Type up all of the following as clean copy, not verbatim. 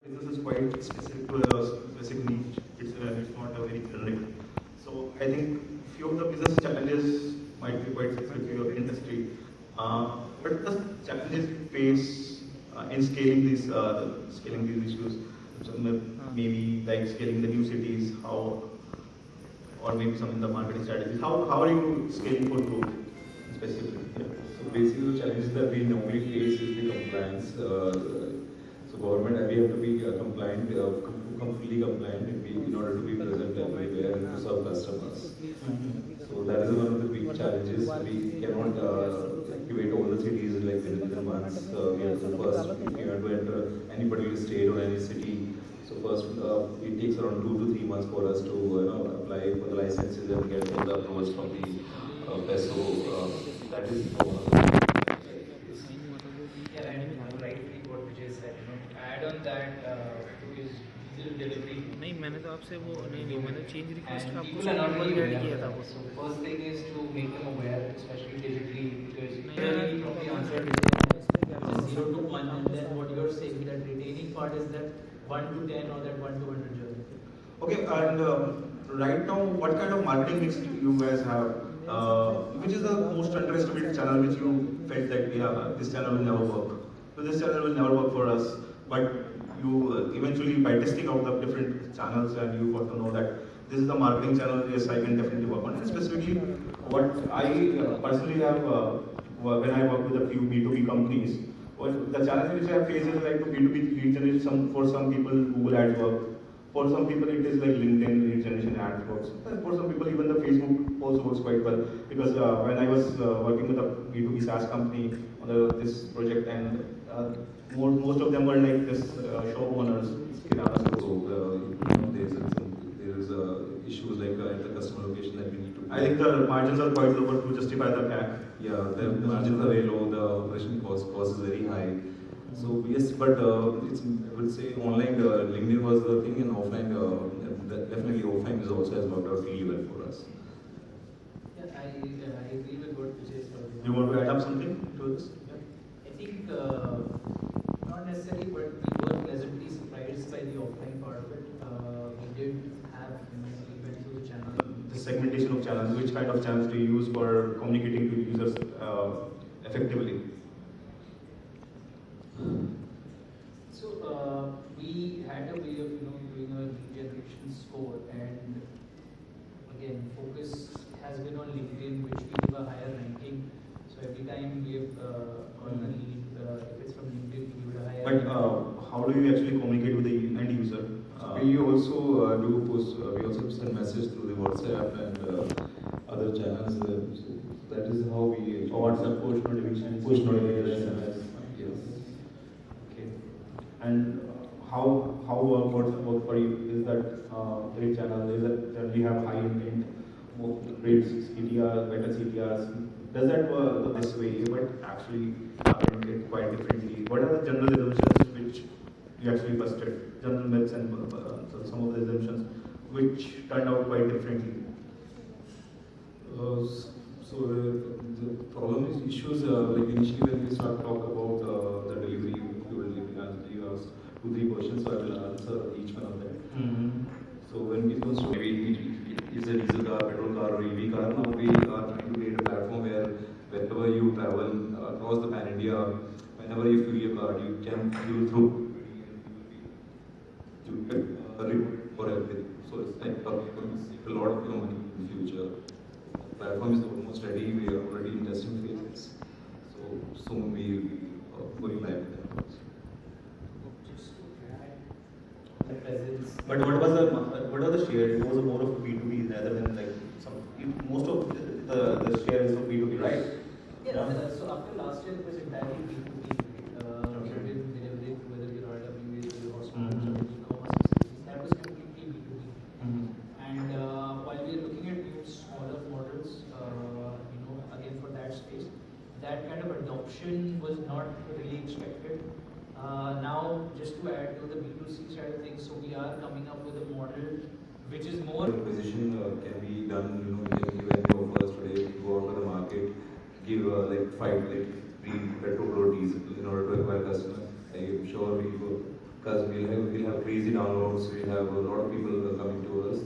Business is quite specific to a specific niche. It's not a very generic. So I think few of the business challenges might be quite specific to your industry. But the challenges you face in scaling these issues, so maybe like scaling the new cities, how, or maybe some in the marketing strategies. How are you scaling for growth specifically? Yeah. So basically, the challenges that we normally face is the compliance. So government, we have to be compliant, completely compliant in order to be present everywhere and to serve customers. So that is one of the big challenges. We cannot activate all the cities like within the months. We have to first, if we want to enter any particular state or any city, so first it takes around 2 to 3 months for us to apply for the licenses and get all the approvals from the PESO. That is one of the rightly what Vijay said, add on that is digital delivery. नहीं मैंने तो आपसे वो नहीं मैंने change request का People are not really aware of that. So first thing is to make them aware, especially digitally, because you probably answered it. Just 0 to 1, and then what you're saying, that retaining part is that 1 to 10 or that 1 to 100 journey. Okay, and right now, what kind of marketing mix do you guys have? Which is the most underestimated channel which you felt that this channel will never work? So this channel will never work for us, but you eventually by testing out the different channels and you got to know that this is the marketing channel, yes, I can definitely work on it. Specifically, what I personally have when I work with a few B2B companies, the challenge which I face is like to B2B lead generation. For some people, Google Ads work. For some people, it is like LinkedIn lead generation ads works. And for some people, even the Facebook also works quite well. Because when I was working with a B2B SaaS company on this project, and most of them were like this shop owners. So there's issues like at the customer location that we need to. I think the margins are quite low to justify the CAC. Yeah, the margins are very low. The operation cost is very high. So yes, but it's, I would say online LinkedIn was the thing, and offline definitely offline is also has worked out really well for us. Yeah, I agree with what Vijay said. You want to add up something to this? I think not necessarily, but we were pleasantly surprised by the offline part of it. We did have, we went through the channel. The segmentation of channels. Which kind of channels do you use for communicating to users effectively? So we had a way of doing a lead generation score, and again focus has been on LinkedIn, which we give a higher ranking. So every time we have gotten a lead, if it's from LinkedIn, we give it a higher. But how do you actually communicate with the end user? We also do post. We also send message through the WhatsApp and other channels. So that is how we. WhatsApp push notifications. Push notifications. Yes. Okay. And how work for you is that trade channel is that we have high intent, more great CTR, better CTRs. Does that work this way? But actually happened it quite differently. What are the general assumptions which you actually busted? General myths and some of the assumptions which turned out quite differently. So the problem is issues like initially when we start talk about the delivery, you ask 2-3 questions, so I will answer each one of them. So when it comes to maybe is a diesel car, petrol car, or EV car, now we are trying to create a platform where whenever you travel across the pan India, whenever you fill your car, you will through for everything. So it's like a lot of your money in the future. The platform is almost ready. We are already in testing phases. So soon we going live with them. But what was the share? It was more of B2B rather than like most of the share is of B2B, right? Yeah. So after last year, it was entirely B2B. We have been delivering whether you're RWA or hospitals or e-commerce facilities. That was completely B2B. And while we are looking at new smaller models, again for that space, that kind of adoption was not really expected. Now, just to add to the B2C side of things, so we are coming up with a model which is more. Acquisition can be done, you can give any offers today, go out to the market, give like 5 like free petrol or diesel in order to acquire customers. I am sure we will because we'll have crazy downloads. We'll have a lot of people coming to us,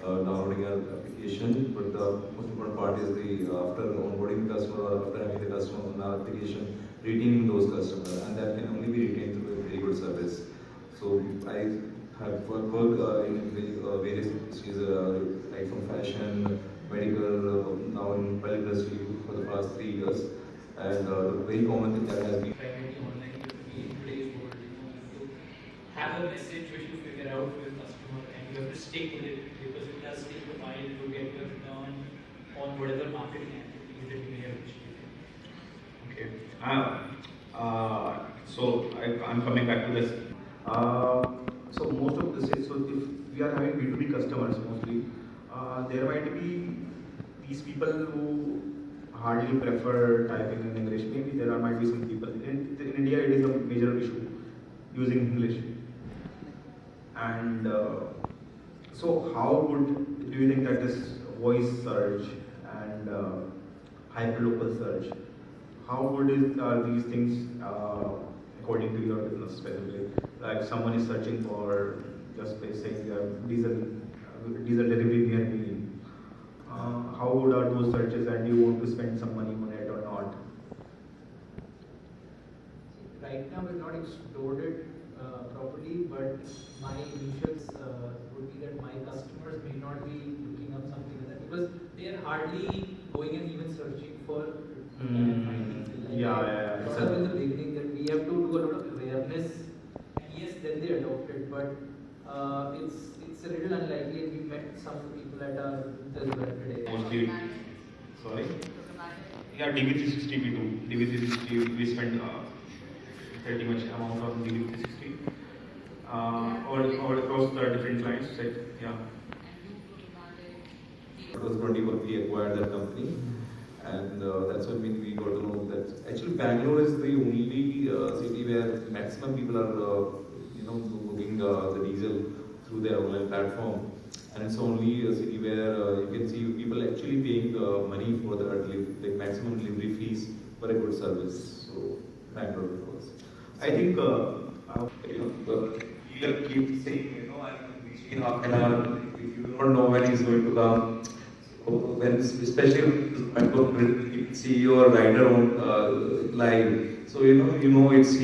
downloading our application. But the most important part is the after onboarding the customer, after having the customer on our application, retaining those customers, and that can only be retained through a very good service. So I have worked in various industries, like from fashion, medical, now in oil industry for the past 3 years, and the very common thing that has been Primarily online in today's world, you have a message which you figure out for your customer and you have to stick with it because it does take a while to get your return on whatever marketing activities that you may have initiated. Okay. So I'm coming back to this. So most of this is, so if we are having B2B customers mostly, there might be these people who hardly prefer typing in English. Maybe might be some people. In India, it is a major issue using English. And so how do you think that this voice search and hyperlocal search, how good are these things according to your business specifically? Like someone is searching for just saying diesel delivery near me. How good are those searches, and do you want to spend some money on it or not? Right now, we've not explored it properly, but my initials would be that my customers may not be looking up something like that because they are hardly going and even searching for Yeah. Sort of in the beginning that we have to do a lot of awareness, and yes, then they adopt it, but it's a little unlikely, and we met some people at our event today. Mostly, sorry? Yeah, DV360 we do. DV360 we spend pretty much amount on DV360 or across the different clients. Yeah. It was 21 we acquired that company, and that's when we got to know that actually Bangalore is the only city where maximum people are booking the diesel through their online platform, and it's only a city where you can see people actually paying money for the like maximum delivery fees for a good service. So Bangalore of course. I think You'll keep saying, I'm reaching in half an hour. If you don't know when he's going to come, especially when you see your rider on live, so he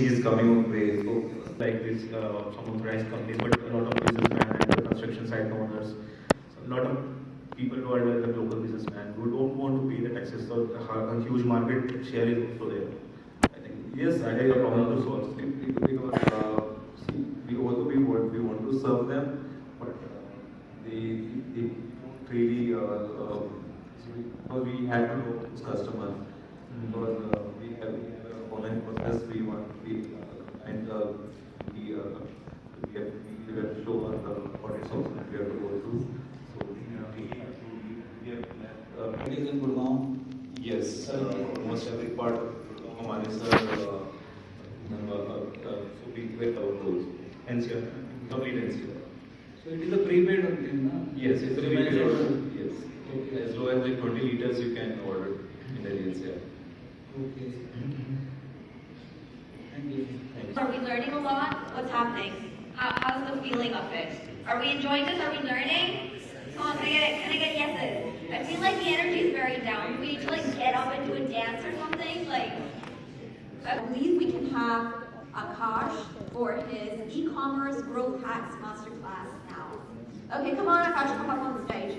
is coming on way. So, like this, some authorized companies, but a lot of businessmen and the construction site owners, a lot of people who are like the local businessmen who don't want to pay the taxes, so a huge market share is also there. I think yes, that is a problem to solve. We want to serve them, but they don't really. Because we had to know this customer, because we have an online process. We have to show what is also we have to go through. So we have It is in Gurugram. yes, almost every part of Gurugram is so we cover those. NCR, complete NCR. So it is a prepaid only, no? Yes, it's a prepaid Prepaid order. order. Yes. Okay. As low as like 20 liters you can order in the deals, yeah. Okay. Thank you. Thanks. Are we learning a lot? What's happening? How's the feeling of it? Are we enjoying this? Are we learning? Come on, can I get yeses? I feel like the energy is very down. Do we need to like get up and do a dance or something? Like, I believe we can have Akash for his e-commerce growth hacks masterclass now. Okay, come on, Akash, come up on stage.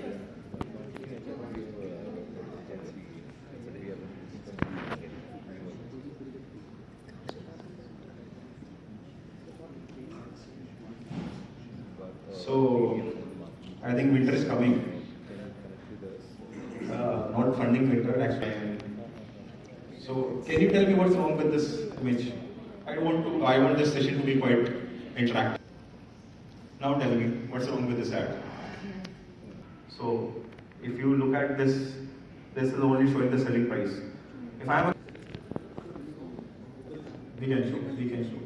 So, I think winter is coming. Not funding winter, actually. So, can you tell me what's wrong with this image? I want this session to be quite interactive. Now tell me, what's wrong with this ad? So, if you look at this, this is only showing the selling price. If I'm a we can show.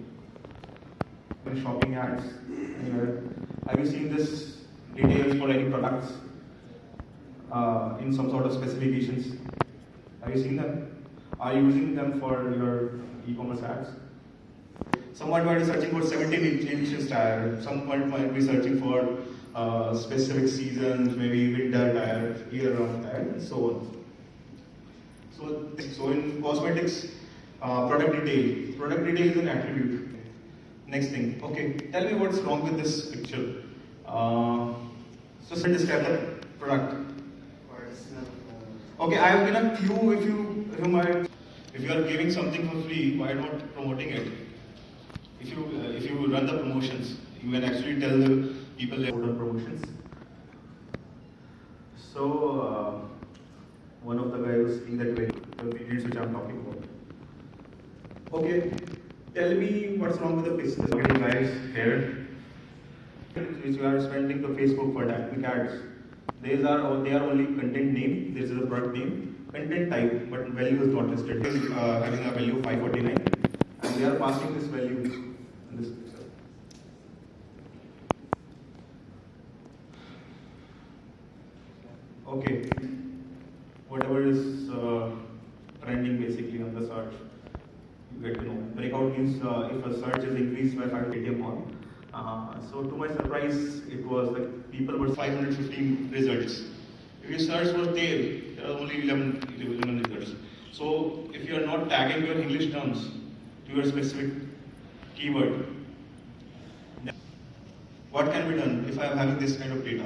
When shopping ads, anywhere. Have you seen this details for any products in some sort of specifications? Have you seen them? Are you using them for your e-commerce ads? Someone might be searching for 17 inches tire. Someone might be searching for specific seasons, maybe winter tire, year-round tire, and so on. So in cosmetics, product detail. Product detail is an attribute. Next thing. Okay, tell me what's wrong with this picture. So describe the product. Okay, I have given a clue. If you are giving something for free, why not promoting it? If you run the promotions, you can actually tell the people about promotions. So one of the guys was saying that the periods which I'm talking about. Okay, tell me what's wrong with the business marketing guys here, which you are spending the Facebook for dynamic ads. They are only content name. This is a product name, content type, but value is not listed. It is having a value of 549, and they are passing this value in this picture. Okay, whatever is trending basically on the search, you get to know. Breakout means if a search is increased by 5 ATM on. So to my surprise, it was like people were 515 results. If your search was there are only 11 results. So if you are not tagging your English terms to your specific keyword, what can be done if I am having this kind of data?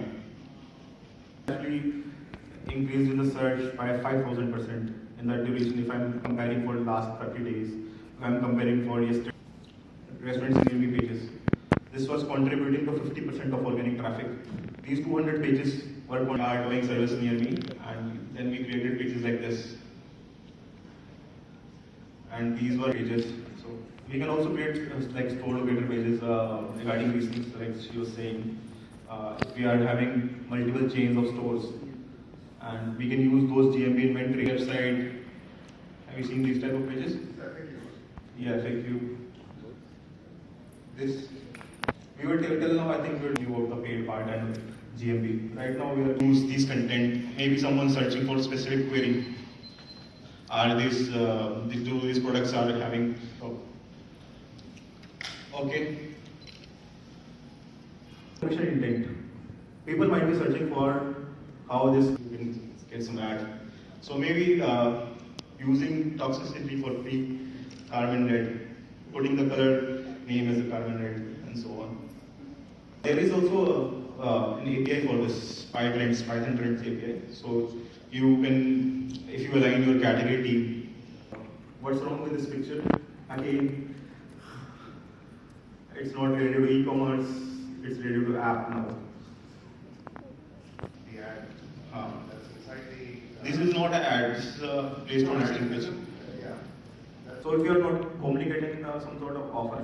Actually increased in the search by 5,000% in that duration if I am comparing for the last 30 days, if I am comparing for yesterday, restaurants near me pages. This was contributing to 50% of organic traffic. These 200 pages were doing service near me, and then we created pages like this. And these were pages. So we can also create like store locator pages regarding these things, like she was saying. If we are having multiple chains of stores, and we can use those GMB inventory website. Have you seen these type of pages? Yeah, thank you. This. We were till now, I think we will do the paid part and GMB. Right now, we will use these content. Maybe someone searching for a specific query. Are these products are having? Oh. Okay. Commission intent. People might be searching for how this can get some ad. So maybe using toxicity for free, carbon red, putting the color name as a carbon red, and so on. There is also an API for this Python Trends API. So you can, if you align your category team. What's wrong with this picture? Again, it's not related to e-commerce. It's related to app now. The ad. That's inside the. This is not an ad. This is a Play Store listing page. Yeah. So if you are not communicating some sort of offer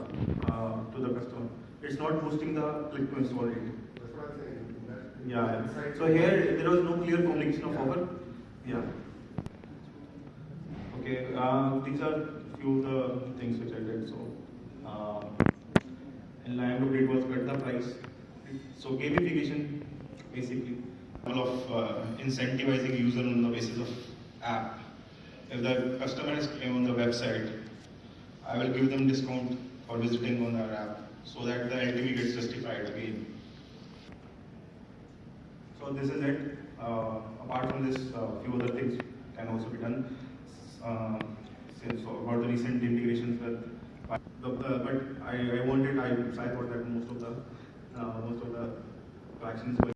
to the customer, it's not boosting the click to install rate. That's what I'm saying. Yeah. So here there was no clear communication of offer. Yeah. Okay. These are few of the things which I did. So in line to it was cut the price. So gamification basically of incentivizing user on the basis of app. If the customer is on the website, I will give them discount for visiting on our app, so that the LTV gets justified again. So this is it. Apart from this, few other things can also be done. Since about the recent integrations with, but I thought that most of the actions were